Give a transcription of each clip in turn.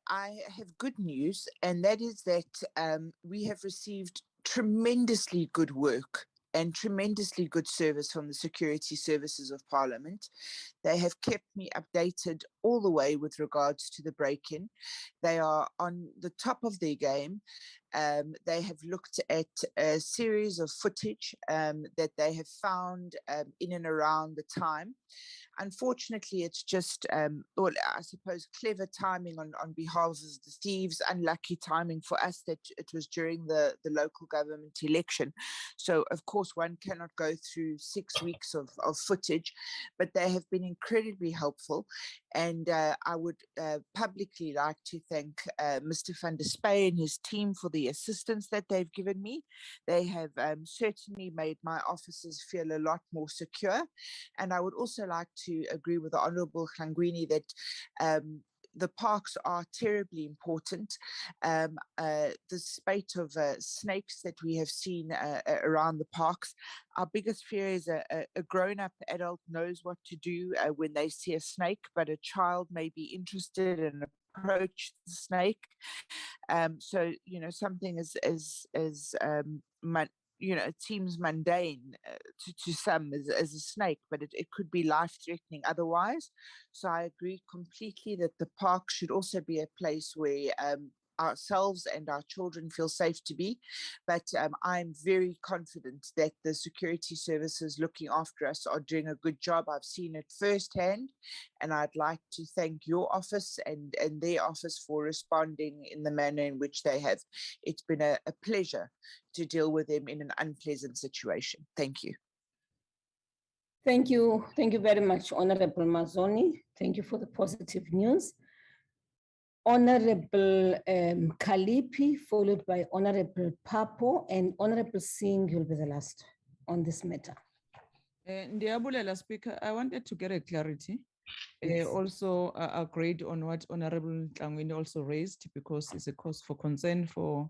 I have good news, and that is that we have received tremendously good work and tremendously good service from the Security Services of Parliament. They have kept me updated all the way with regards to the break-in. They are on the top of their game. They have looked at a series of footage that they have found in and around the time. Unfortunately, it's just, well, I suppose, clever timing on behalf of the thieves, unlucky timing for us that it was during the local government election. So, of course, one cannot go through 6 weeks of footage, but they have been incredibly helpful. And I would publicly like to thank Mr. van der Spey and his team for the assistance that they've given me. They have certainly made my offices feel a lot more secure. And I would also like to agree with the Honourable Hlengiwe that the parks are terribly important. The spate of snakes that we have seen around the parks, our biggest fear is a grown-up adult knows what to do when they see a snake, but a child may be interested and approach the snake. So, you know, something it seems mundane to some as a snake, but it could be life-threatening otherwise. So I agree completely that the park should also be a place where ourselves and our children feel safe to be. But I'm very confident that the security services looking after us are doing a good job. I've seen it firsthand, and I'd like to thank your office and their office for responding in the manner in which they have. It's been a pleasure to deal with them in an unpleasant situation. Thank you. Thank you. Thank you very much, Honorable Mazoni. Thank you for the positive news. Honorable Kalipi, followed by Honorable Papo, and Honorable Singh will be the last on this matter. Ndiabulela Speaker, I wanted to get a clarity. Yes. Also agreed on what Honorable Hlengiwe also raised, because it's a cause for concern for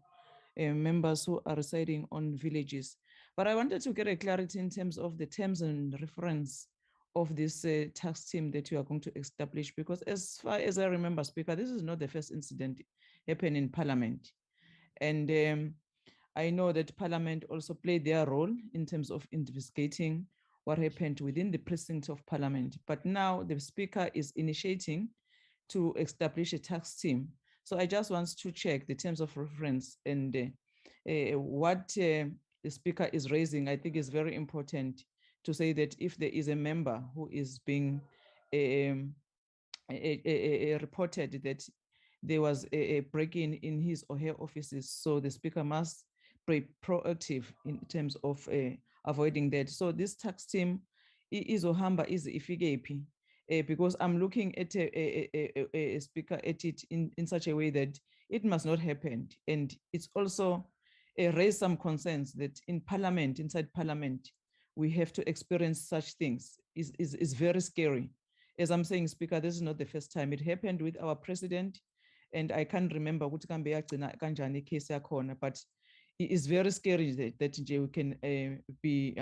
members who are residing on villages. But I wanted to get a clarity in terms of the terms and reference of this task team that you are going to establish, because as far as I remember, Speaker, this is not the first incident happened in Parliament. And I know that Parliament also played their role in terms of investigating what happened within the precinct of Parliament. But now the Speaker is initiating to establish a task team. So I just want to check the terms of reference and what the Speaker is raising. I think is very important to say that if there is a member who is being reported that there was a break-in in his or her offices, so the Speaker must be proactive in terms of avoiding that. So this tax team is Ohamba is Ifigeipi, because I'm looking at a Speaker at it in such a way that it must not happen. And it's also raised some concerns that in Parliament, inside Parliament, we have to experience such things. Is very scary. As I'm saying, Speaker, this is not the first time. It happened with our president, and I can't remember what can be kanjani case yakona, but it is very scary that we can be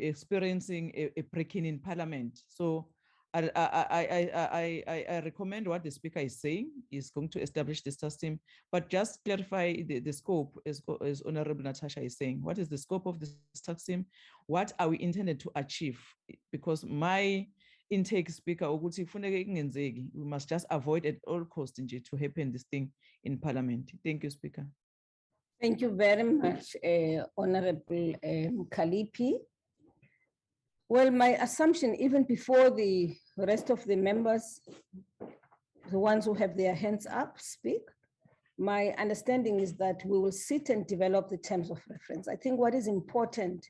experiencing a break-in in Parliament. So I recommend what the Speaker is saying, is going to establish this task team, but just clarify the scope, as Honorable Natasha is saying. What is the scope of this task team? What are we intended to achieve? Because my intake, Speaker, we must just avoid at all costs to happen this thing in Parliament. Thank you, Speaker. Thank you very much, Honorable Kalipi. Well, my assumption, even before the rest of the members, the ones who have their hands up, speak, my understanding is that we will sit and develop the terms of reference. I think what is important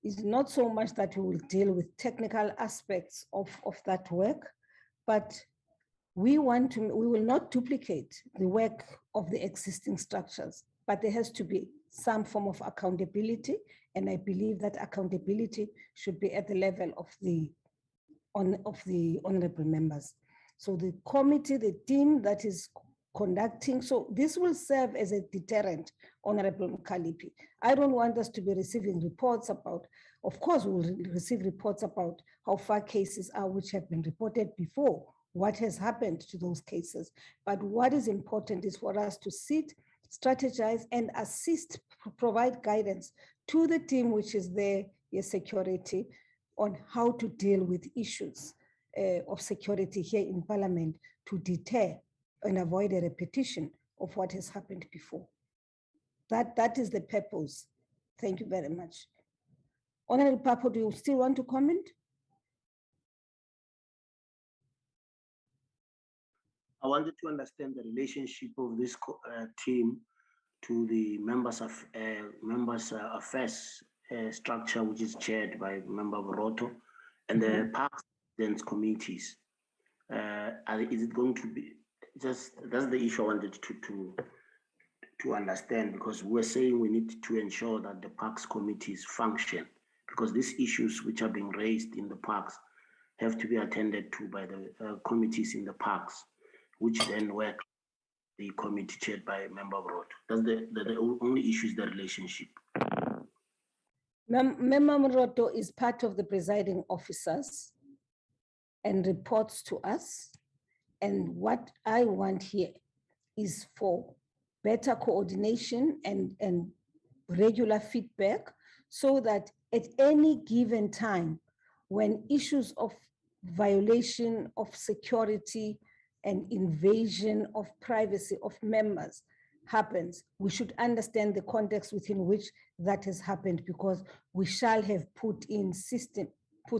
is not so much that we will deal with technical aspects of that work, but we will not duplicate the work of the existing structures, but there has to be some form of accountability. And I believe that accountability should be at the level of the honorable members. So the committee, the team that is conducting, so this will serve as a deterrent, Honorable Mkhalipi. I don't want us to be receiving reports about, of course we will receive reports about how far cases are which have been reported before what has happened to those cases. But what is important is for us to sit, strategize, and assist, provide guidance to the team which is there, your security, on how to deal with issues of security here in Parliament to deter and avoid a repetition of what has happened before. That is the purpose. Thank you very much. Honorable Papo, do you still want to comment? I wanted to understand the relationship of this team to the members affairs structure, which is chaired by member Boroto, and the parks and committees. Is it going to be just, that's the issue I wanted to understand, because we're saying we need to ensure that the parks committees function, because these issues which are being raised in the parks have to be attended to by the committees in the parks, which then work the committee chaired by member Boroto. That's the only issue is the relationship. Member Boroto is part of the presiding officers and reports to us. And what I want here is for better coordination and regular feedback, so that at any given time, when issues of violation of security and invasion of privacy of members happens, we should understand the context within which that has happened, because we shall have put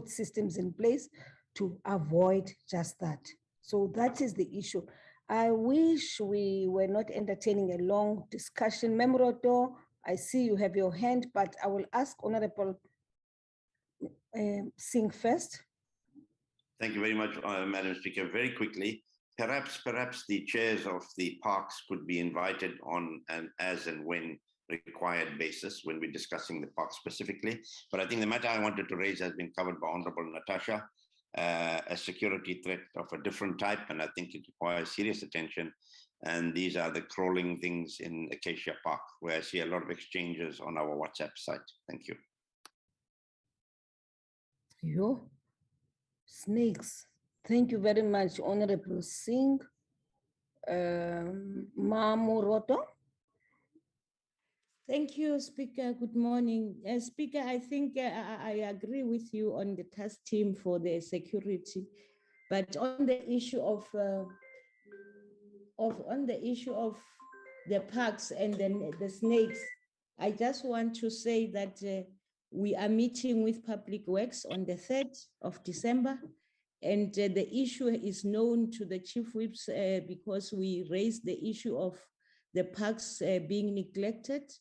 systems in place to avoid just that. So that is the issue. I wish we were not entertaining a long discussion. Member Boroto, I see you have your hand, but I will ask Honorable Singh first. Thank you very much, Madam Speaker. Very quickly, perhaps the chairs of the parks could be invited on an as and when required basis when we're discussing the park specifically. But I think the matter I wanted to raise has been covered by Honorable Natasha, a security threat of a different type, and I think it requires serious attention. And these are the crawling things in Acacia Park, where I see a lot of exchanges on our WhatsApp site. Thank you. Yo, snakes. Thank you very much, Honorable Singh. Boroto. Thank you, Speaker. Good morning. Speaker, I think I agree with you on the task team for the security, but on the issue of the parks and then the snakes, I just want to say that we are meeting with Public Works on the 3rd of December, and the issue is known to the chief whips because we raised the issue of the parks being neglected.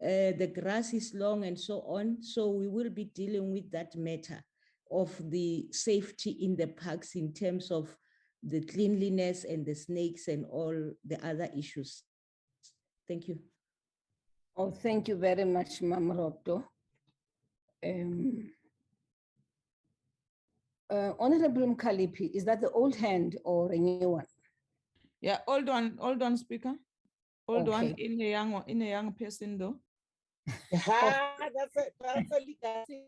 The grass is long and so on. So we will be dealing with that matter of the safety in the parks in terms of the cleanliness and the snakes and all the other issues. Thank you. Oh, thank you very much, Boroto. Honorable Mkhal, is that the old hand or a new one? Yeah, old one, Speaker. Old Okay. one in a young person though. That's a legacy.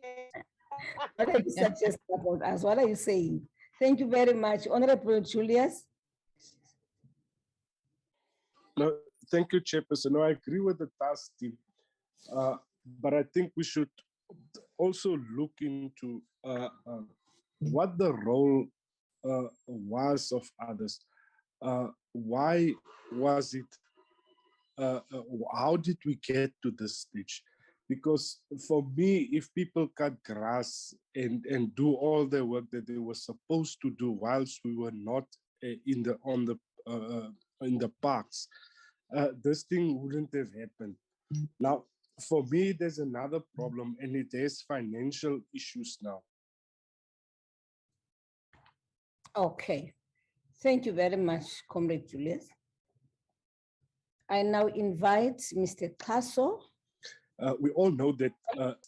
What are you suggesting about us? What are you saying? Thank you very much. Honorable Julius. No, thank you, Chairperson. No, I agree with the task team, but I think we should also look into what the role was of others. Why was it? How did we get to this stage? Because for me, if people cut grass and do all the work that they were supposed to do whilst we were not in the parks, this thing wouldn't have happened. Now, for me, there's another problem, and it is financial issues now. Okay. Thank you very much, Comrade Julius. I now invite Mr. Kaso. We all know that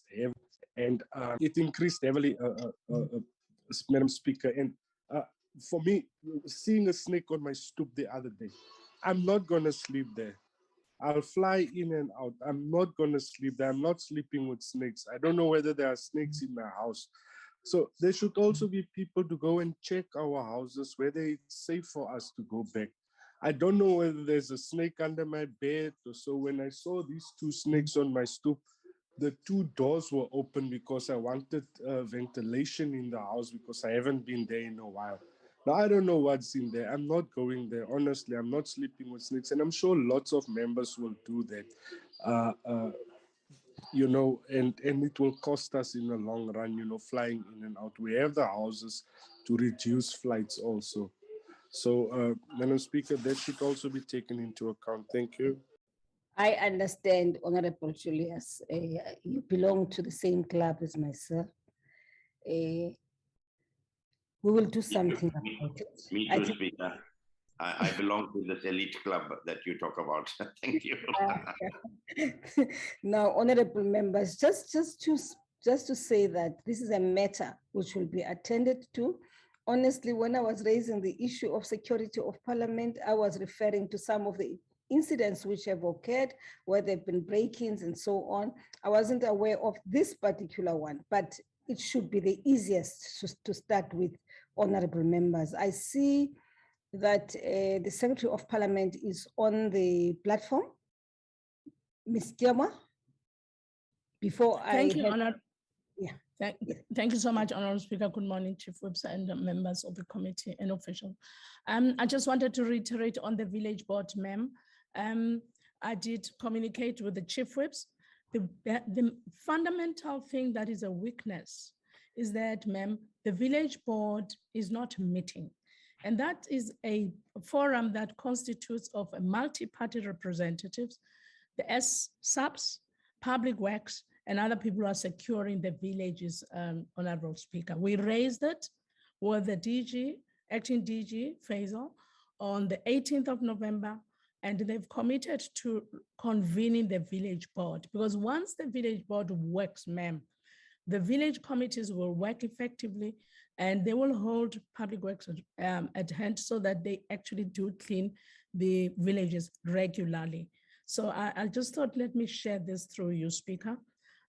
it increased heavily, Madam Speaker. And for me, seeing a snake on my stoop the other day, I'm not going to sleep there. I'll fly in and out. I'm not going to sleep there. I'm not sleeping with snakes. I don't know whether there are snakes in my house, So there should also be people to go and check our houses, whether it's safe for us to go back. I don't know whether there's a snake under my bed or so. When I saw these 2 snakes on my stoop, the 2 doors were open because I wanted ventilation in the house because I haven't been there in a while. Now, I don't know what's in there. I'm not going there. Honestly, I'm not sleeping with snakes. And I'm sure lots of members will do that. You know, and it will cost us in the long run, you know, flying in and out. We have the houses to reduce flights also. So, Madam Speaker, that should also be taken into account. Thank you. I understand, Honorable Julius. You belong to the same club as myself. We will do something about it. Me too, Speaker. I belong to this elite club that you talk about. Thank you. Now, honorable members, just to say that this is a matter which will be attended to. Honestly, when I was raising the issue of security of parliament, I was referring to some of the incidents which have occurred, where there have been break-ins and so on. I wasn't aware of this particular one, but it should be the easiest to start with, honorable members. I see that the Secretary of Parliament is on the platform. Ms. Kiama, before Thank you, Honor. Yeah. Thank you so much, Honorable Speaker. Good morning, Chief Whips and members of the committee and officials. I just wanted to reiterate on the village board, ma'am. I did communicate with the Chief Whips. The fundamental thing that is a weakness is that, ma'am, the village board is not meeting. And that is a forum that constitutes of a multi-party representatives, the S-subs, public works, and other people who are securing the villages, Honorable Speaker. We raised it with the DG, acting DG, Faisal, on the 18th of November, and they've committed to convening the village board, because once the village board works, ma'am, the village committees will work effectively, and they will hold public works at hand so that they actually do clean the villages regularly. So I just thought, let me share this through you, Speaker,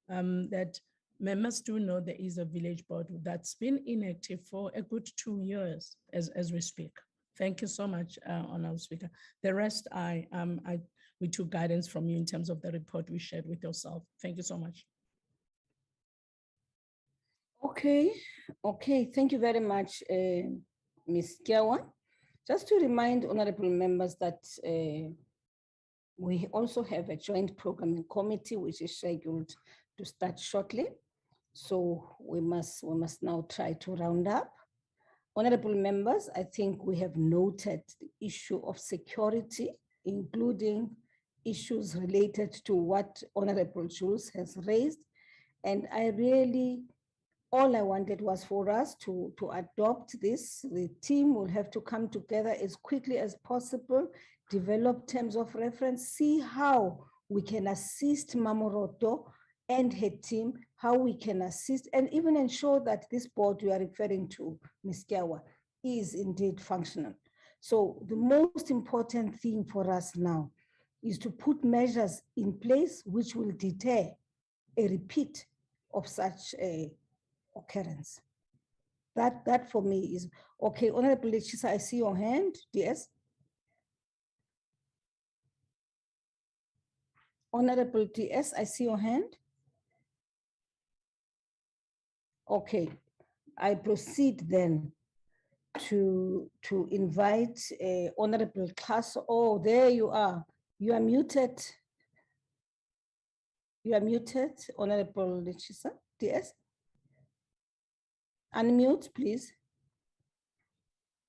that members do know there is a village board that's been inactive for a good 2 years as we speak. Thank you so much, Honorable Speaker. The rest, we took guidance from you in terms of the report we shared with yourself. Thank you so much. Okay, thank you very much, Ms. Kiawa. Just to remind honorable members that we also have a joint programming committee which is scheduled to start shortly. So we must now try to round up. Honorable members, I think we have noted the issue of security, including issues related to what Honorable Jules has raised. And all I wanted was for us to adopt this. The team will have to come together as quickly as possible, develop terms of reference, see how we can assist Boroto and her team, how we can assist, and even ensure that this board we are referring to, Ms. Kiawa, is indeed functional. So the most important thing for us now is to put measures in place which will deter a repeat of such a occurrence. That for me is okay. Honorable Lechisa, I see your hand. DS. Honorable DS, I see your hand. Okay, I proceed then to invite Honorable Class. Oh, there you are. You are muted. You are muted, Honorable Lechisa, DS. Unmute, please.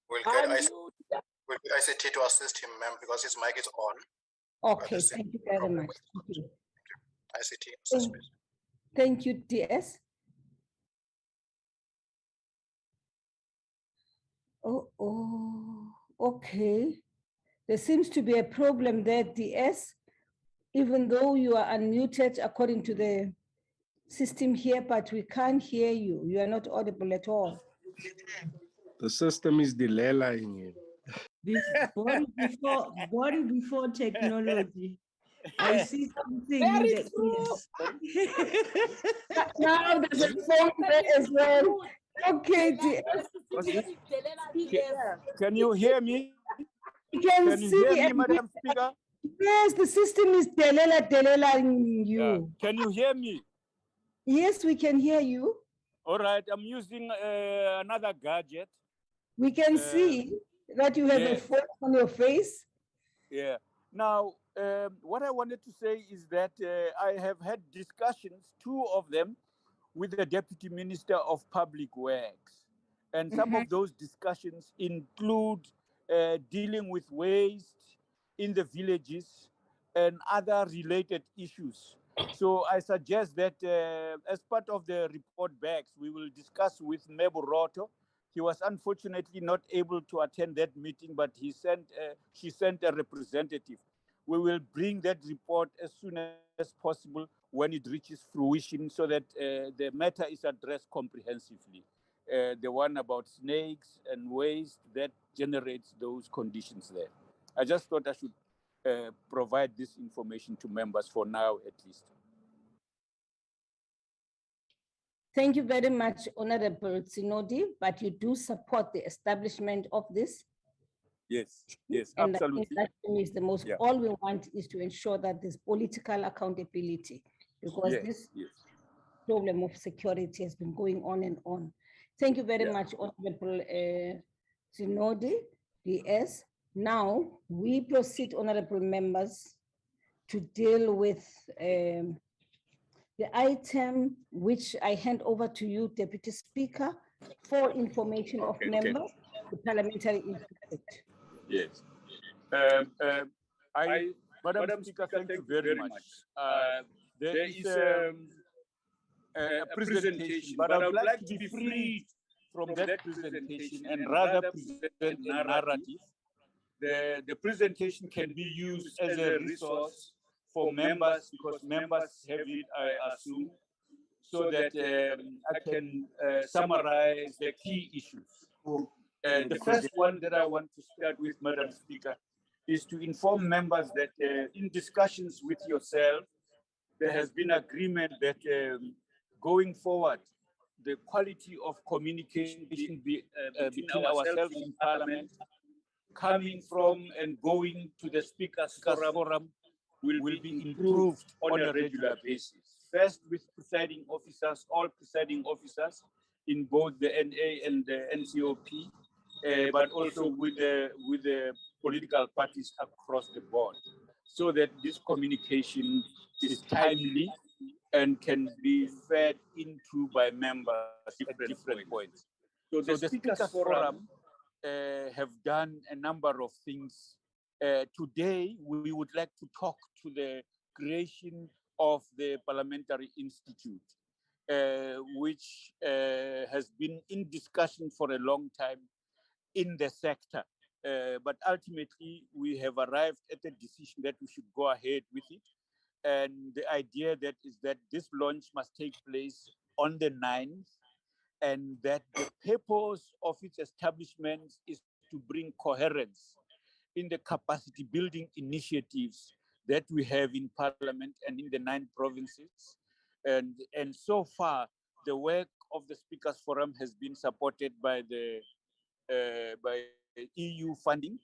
We'll get ICT to assist him, ma'am, because his mic is on. Okay, thank you very much. Thank you. ICT assistment. Thank you, DS. Oh, okay. There seems to be a problem there, DS, even though you are unmuted according to the system here, but we can't hear you. You are not audible at all. The system is delaying you. Born before technology. I see something in Very the ears. Now there's a phone there as well. Okay, Can you hear me? you can Can you hear see. me, And Madam Speaker? yes, the system is delela you. Yeah. Can you hear me? Yes, we can hear you. All right, I'm using another gadget. We can see that you have a yes. phone on your face. Yeah. Now, what I wanted to say is that I have had discussions, 2 of them, with the Deputy Minister of Public Works. And some of those discussions include dealing with waste in the villages and other related issues. So I suggest that as part of the report backs, we will discuss with Boroto. He was unfortunately not able to attend that meeting, but she sent a representative. We will bring that report as soon as possible when it reaches fruition so that the matter is addressed comprehensively. The one about snakes and waste that generates those conditions there. I just thought I should provide this information to members for now, at least. Thank you very much, Honorable Tsinodi, but you do support the establishment of this. Yes, yes, and absolutely. I think that is the most, all we want is to ensure that there's political accountability, because this problem of security has been going on and on. Thank you very much, Honorable Tsinodi, DS. Now we proceed, honorable members, to deal with the item which I hand over to you, Deputy Speaker, for information of members, the Parliamentary Institute. Yes. Madam Speaker, thank you very much. There is a presentation, but I would like to be free from that presentation and rather present a narrative. The presentation can be used as a resource for members, because members have it, I assume, so that I can summarize the key issues. The first one that I want to start with, Madam Speaker, is to inform members that in discussions with yourself, there has been agreement that going forward, the quality of communication between ourselves in Parliament, coming from and going to the Speakers Forum, will be improved on a regular basis. First, with presiding officers, all presiding officers in both the NA and the NCOP, but also with the political parties across the board, so that this communication is timely and can be fed into by members at different points. So the Speakers Forum have done a number of things. Today, we would like to talk to the creation of the Parliamentary Institute, which has been in discussion for a long time in the sector. But ultimately, we have arrived at a decision that we should go ahead with it. And the idea that is that this launch must take place on the 9th, and that the purpose of its establishment is to bring coherence in the capacity building initiatives that we have in Parliament and in the 9 provinces. And so far, the work of the Speakers Forum has been supported by the EU funding.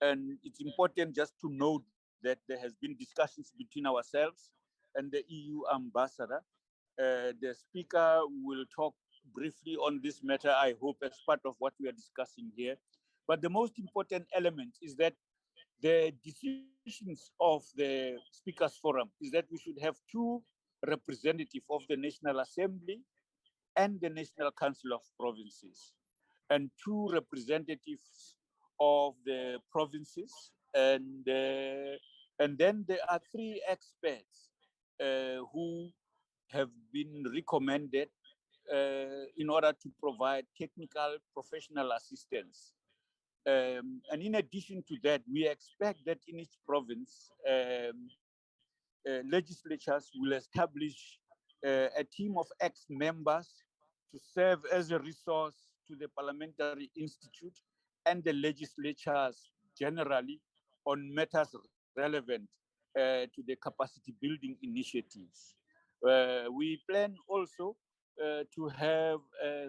And it's important just to note that there has been discussions between ourselves and the EU ambassador. The speaker will talk briefly on this matter, I hope, as part of what we are discussing here. But the most important element is that the decisions of the Speakers Forum is that we should have 2 representatives of the National Assembly and the National Council of Provinces, and 2 representatives of the provinces, and then there are 3 experts who have been recommended in order to provide technical professional assistance. And in addition to that, we expect that in each province, legislatures will establish a team of ex-members to serve as a resource to the Parliamentary Institute and the legislatures generally on matters relevant to the capacity building initiatives. We plan also to have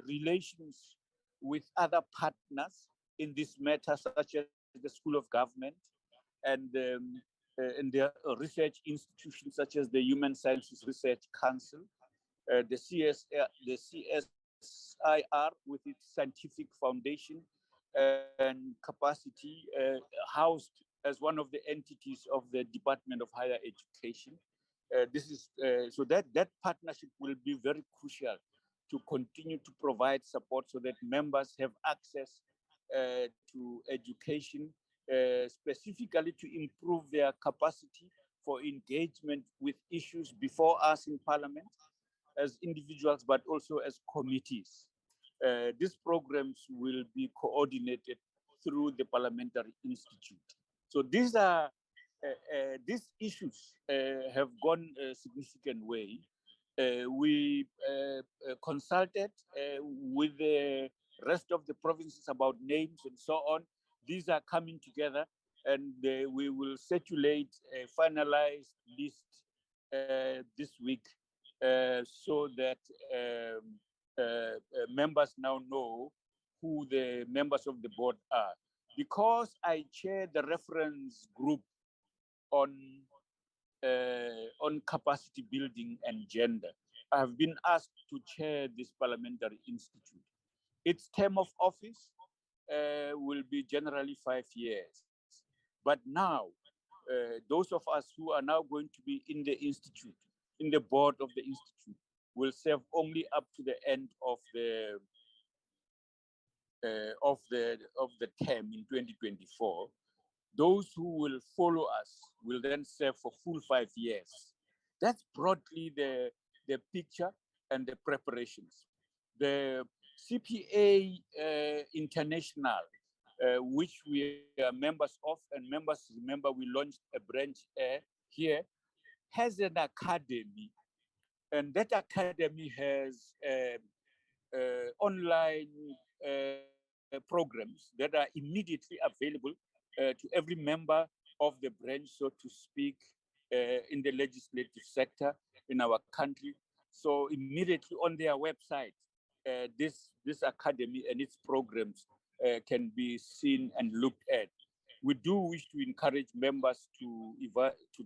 relations with other partners in this matter, such as the School of Government and the research institutions such as the Human Sciences Research Council, the CSIR with its scientific foundation and capacity housed as one of the entities of the Department of Higher Education. This is so that partnership will be very crucial to continue to provide support so that members have access to education, specifically to improve their capacity for engagement with issues before us in Parliament as individuals, but also as committees. These programs will be coordinated through the Parliamentary Institute. So these are these issues have gone a significant way. We consulted with the rest of the provinces about names and so on. These are coming together, and we will circulate a finalized list this week so that members now know who the members of the board are. Because I chair the reference group on capacity building and gender, I have been asked to chair this parliamentary institute. Its term of office will be generally 5 years. But now, those of us who are now going to be in the institute, in the board of the institute, will serve only up to the end of the term in 2024. Those who will follow us will then serve for full 5 years. That's broadly the picture and the preparations. The CPA International, which we are members of, and members remember we launched a branch here, has an academy, and that academy has online programs that are immediately available to every member of the branch, so to speak, in the legislative sector in our country. So immediately on their website, this academy and its programs can be seen and looked at. We do wish to encourage members to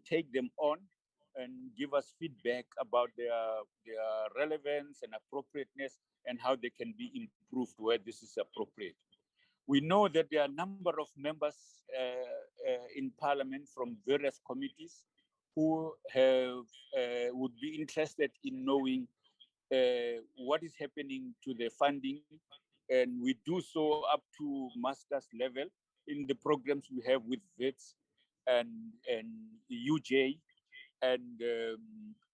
take them on and give us feedback about their relevance and appropriateness and how they can be improved where this is appropriate. We know that there are a number of members in Parliament from various committees who would be interested in knowing what is happening to the funding, and we do so up to master's level in the programs we have with VETS and UJ, and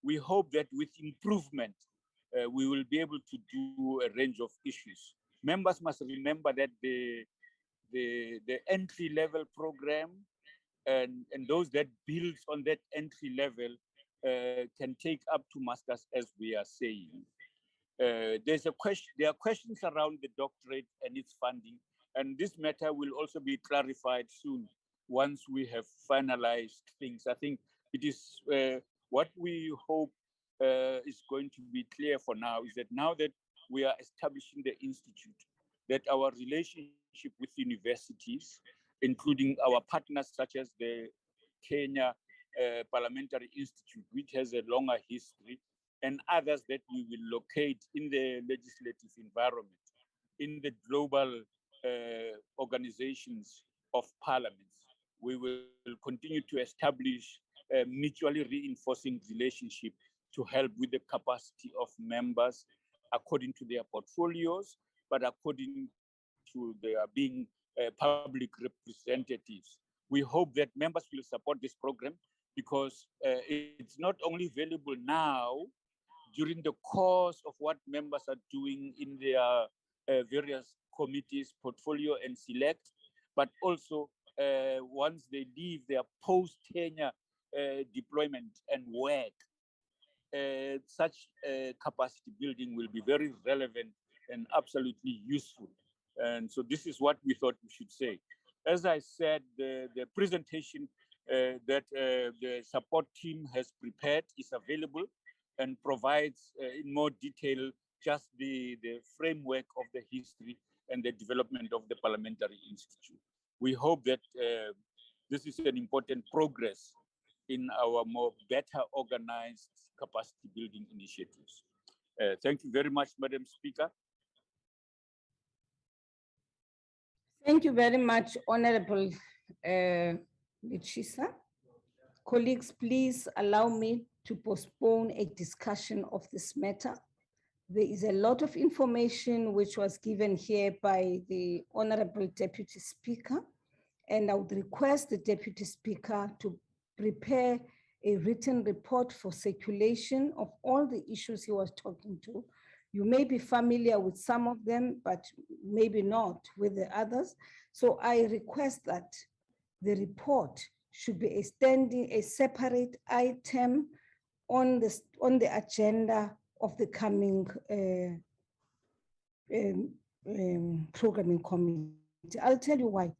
we hope that with improvement, we will be able to do a range of issues. Members must remember that the entry level program and those that build on that entry level can take up to masters, as we are saying. There are questions around the doctorate and its funding, and this matter will also be clarified soon once we have finalized things. I think it is what we hope is going to be clear for now is that now that we are establishing the institute, that our relationship with universities, including our partners such as the Kenya Parliamentary Institute, which has a longer history, and others that we will locate in the legislative environment, in the global organizations of parliaments, we will continue to establish a mutually reinforcing relationship to help with the capacity of members according to their portfolios, but according to their being public representatives. We hope that members will support this program because it's not only valuable now during the course of what members are doing in their various committees, portfolio and select, but also once they leave their post-tenure deployment and work, such capacity building will be very relevant and absolutely useful. And so this is what we thought we should say. As I said, the presentation that the support team has prepared is available and provides in more detail just the framework of the history and the development of the Parliamentary Institute. We hope that this is an important progress in our more better organized capacity building initiatives. Thank you very much, Madam Speaker. Thank you very much, Honorable Lichisa. Colleagues, please allow me to postpone a discussion of this matter. There is a lot of information which was given here by the Honorable Deputy Speaker, and I would request the Deputy Speaker to prepare a written report for circulation of all the issues he was talking to. You may be familiar with some of them, but maybe not with the others. So I request that the report should be a separate item on the agenda of the coming programming committee. I'll tell you why.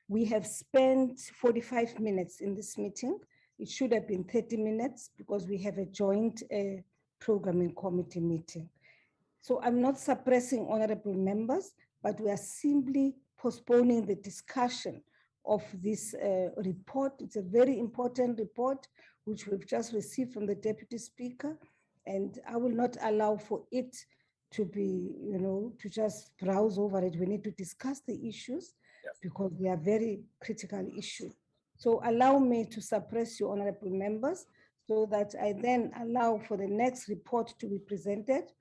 We have spent 45 minutes in this meeting. It should have been 30 minutes because we have a joint programming committee meeting. So I'm not suppressing honorable members, but we are simply postponing the discussion of this report. It's a very important report, which we've just received from the Deputy Speaker, and I will not allow for it to be, to just browse over it. We need to discuss the issues because they are very critical issues. So allow me to suppress you, honorable members, so that I then allow for the next report to be presented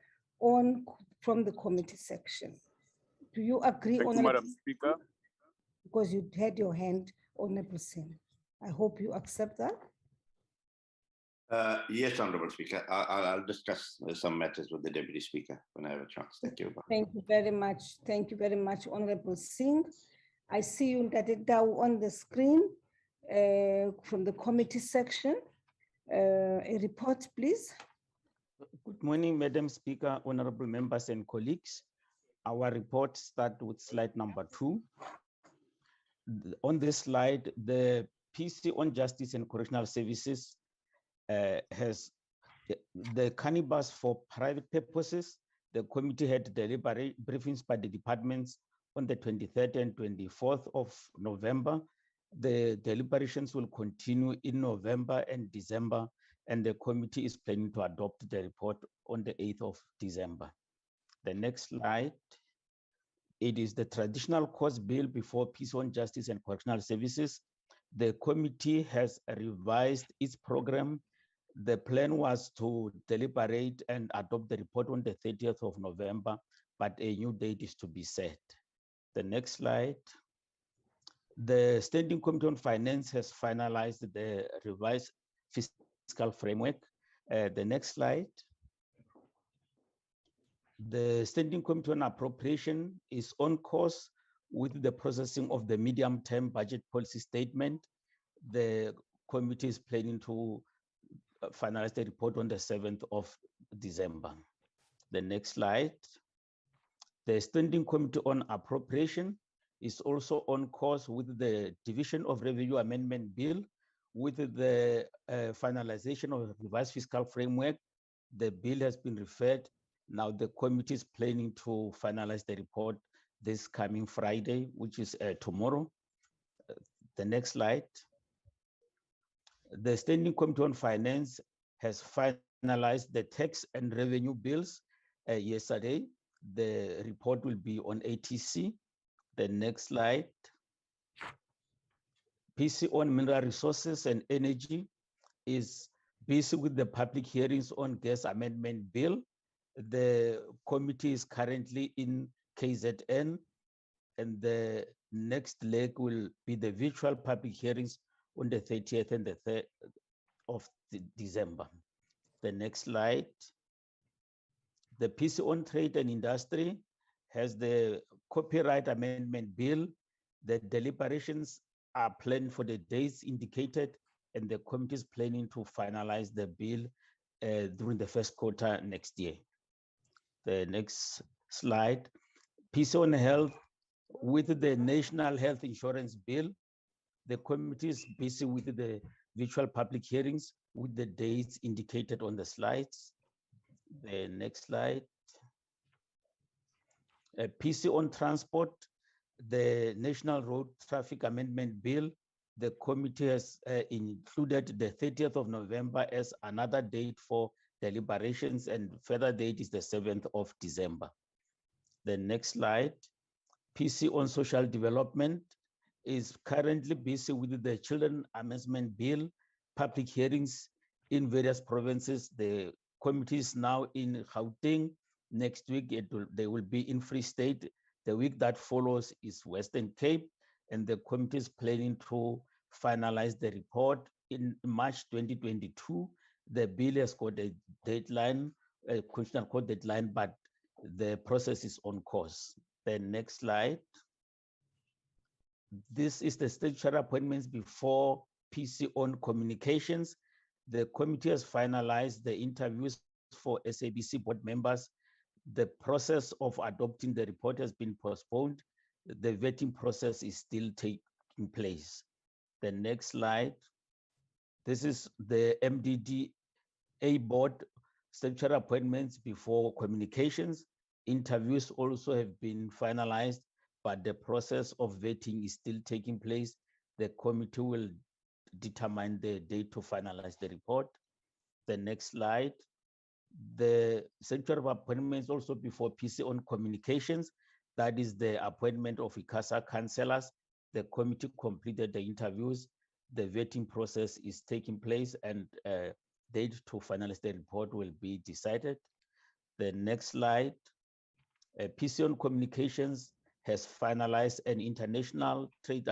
from the committee section. Do you agree, Thank you, Madam Speaker. Because you had your hand, Honorable Singh. I hope you accept that. Yes, Honorable Speaker. I'll discuss some matters with the Deputy Speaker when I have a chance. Thank you. Thank you very much. Thank you very much, Honorable Singh. I see you on the screen from the committee section. A report, please. Good morning, Madam Speaker, honorable members and colleagues. Our report starts with slide number 2. On this slide, the PC on Justice and Correctional Services has the cannabis for private purposes. The committee had deliberate briefings by the departments on the 23rd and 24th of November. The deliberations will continue in November and December, and the committee is planning to adopt the report on the 8th of December. The next slide. It is the traditional course bill before Peace on Justice and Correctional Services. The committee has revised its program. The plan was to deliberate and adopt the report on the 30th of November, but a new date is to be set. The next slide. The Standing Committee on Finance has finalized the revised fiscal framework. The next slide. The Standing Committee on Appropriation is on course with the processing of the medium-term budget policy statement. The committee is planning to finalize the report on the 7th of December. The next slide. The Standing Committee on Appropriation is also on course with the Division of Revenue Amendment Bill with the finalization of the revised fiscal framework. The bill has been referred. Now the committee is planning to finalize the report this coming Friday, which is tomorrow. The next slide. The Standing Committee on Finance has finalized the tax and revenue bills yesterday. The report will be on ATC. The next slide. PC on Mineral Resources and Energy is busy with the public hearings on Gas Amendment Bill. The committee is currently in KZN, and the next leg will be the virtual public hearings on the 30th and the 3rd of December. The next slide. The PC on Trade and Industry has the Copyright Amendment Bill. The deliberations are planned for the dates indicated, and the committee is planning to finalize the bill during the first quarter next year. The next slide. PC on Health with the National Health Insurance Bill. The committee is busy with the virtual public hearings with the dates indicated on the slides. The next slide. A PC on transport, the National Road Traffic Amendment Bill. The committee has included the 30th of November as another date for deliberations, and further date is the 7th of December. The next slide. PC on social development is currently busy with the Children Amendment Bill, public hearings in various provinces. The committee is now in Gauteng. Next week, they will be in Free State. The week that follows is Western Cape, and the committee is planning to finalize the report in March 2022. The bill has got a deadline, a constitutional court deadline, but the process is on course. The next slide. This is the statutory appointments before PC on communications. The committee has finalized the interviews for SABC board members. The process of adopting the report has been postponed. The vetting process is still taking place. The next slide. This is the MDDA board statutory appointments before communications. Interviews also have been finalized, but the process of vetting is still taking place. The committee will determine the date to finalize the report. The next slide. The statutory appointments also before PC on communications. That is the appointment of ICASA councillors. The committee completed the interviews. The vetting process is taking place, and date to finalize the report will be decided. The next slide. PC on communications has finalized an international trade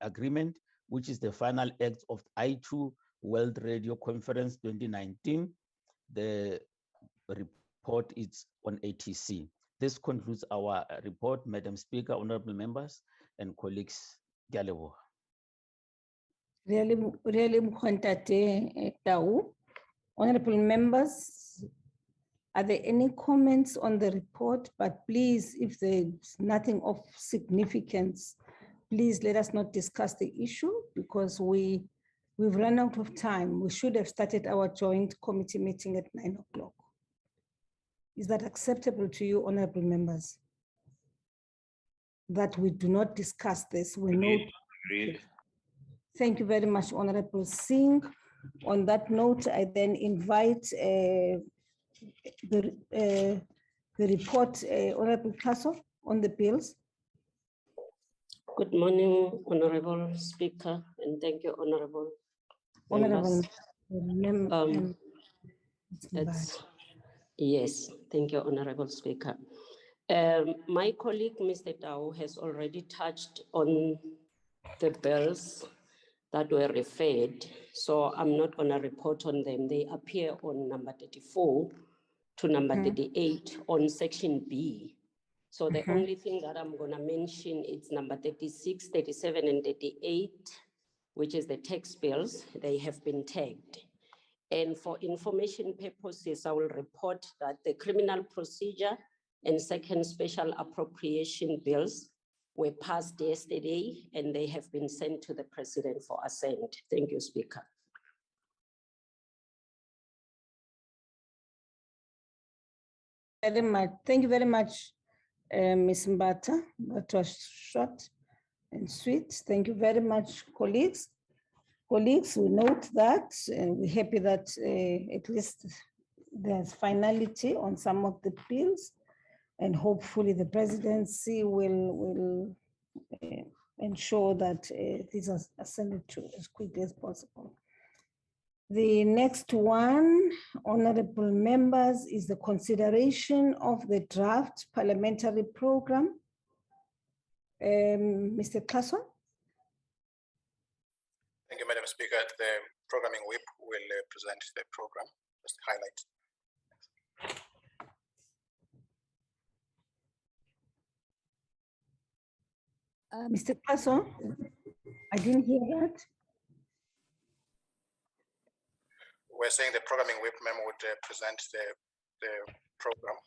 agreement, which is the final act of I2 World Radio Conference 2019. The report is on ATC. This concludes our report, Madam Speaker, honorable members and colleagues. Really Mkhontate Tau. Honorable members, are there any comments on the report? But please, if there's nothing of significance, please let us not discuss the issue, because we've run out of time. We should have started our joint committee meeting at 9 o'clock. Is that acceptable to you, honorable members? That we do not discuss this. We know. Agreed. Thank you very much, Honorable Singh. On that note, I then invite the report, Honorable Kaso, on the bills. Good morning, Honorable Speaker, and thank you, Honorable members. Yes, thank you, Honorable Speaker. My colleague, Mr. Tau, has already touched on the bills that were referred, so I'm not going to report on them. They appear on number 34 to number 38 on section B. So the only thing that I'm going to mention is number 36, 37, and 38, which is the tax bills. They have been tagged. And for information purposes, I will report that the criminal procedure and second special appropriation bills were passed yesterday, and they have been sent to the President for assent. Thank you, Speaker. Very much. Thank you very much, Ms. Mbata. That was short and sweet. Thank you very much, colleagues. Colleagues, we note that, and we're happy that at least there's finality on some of the bills, and hopefully the presidency will ensure that these are ascended to as quickly as possible. The next one, honorable members, is the consideration of the draft parliamentary program. Mr. Klaso. Thank you, Madam Speaker. The programming whip will present the program, just highlight. Mr. Klaso, I didn't hear that. We're saying the programming whip member would present the program.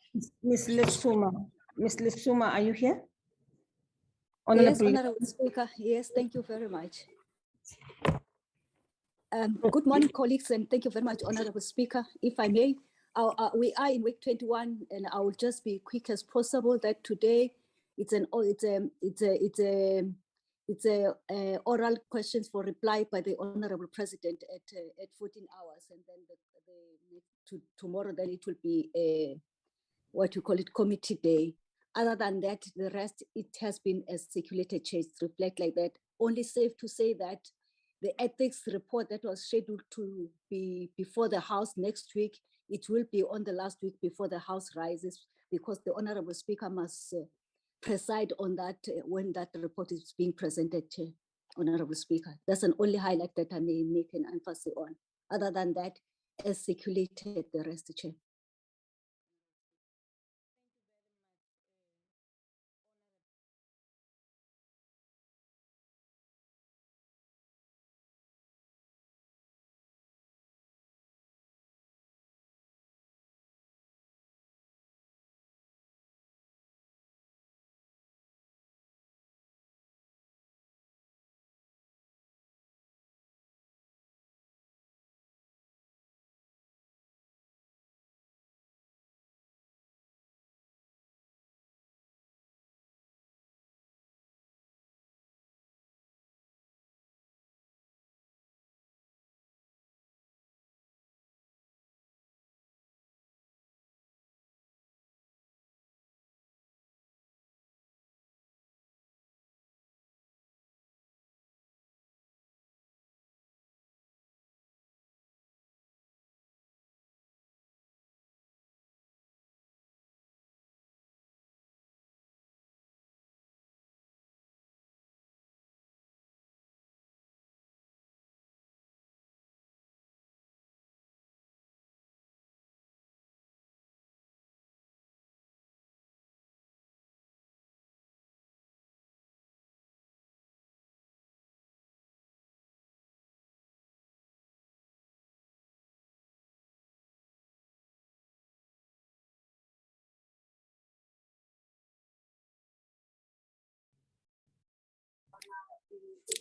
Ms. Lesuma. Ms. Lesuma, are you here? Yes, Honorable Speaker. Yes, thank you very much. Good morning, colleagues, and thank you very much, Honorable Speaker. If I may, we are in week 21, and I will just be quick as possible. That today it's oral questions for reply by the Honorable President at 14 hours, and then tomorrow then it will be what you call it committee day. Other than that, the rest it has been as circulated chase reflect like that. Only safe to say that the ethics report that was scheduled to be before the House next week, it will be on the last week before the House rises, because the Honorable Speaker must preside on that when that report is being presented, Honorable Speaker. That's an only highlight that I may make an emphasis on. Other than that, as circulated, the rest, Chair.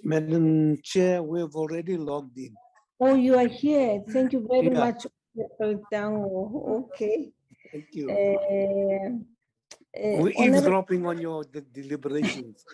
Madam Chair, we've already logged in. Oh, you are here. Thank you very much. Okay. Thank you. We're eavesdropping on your deliberations.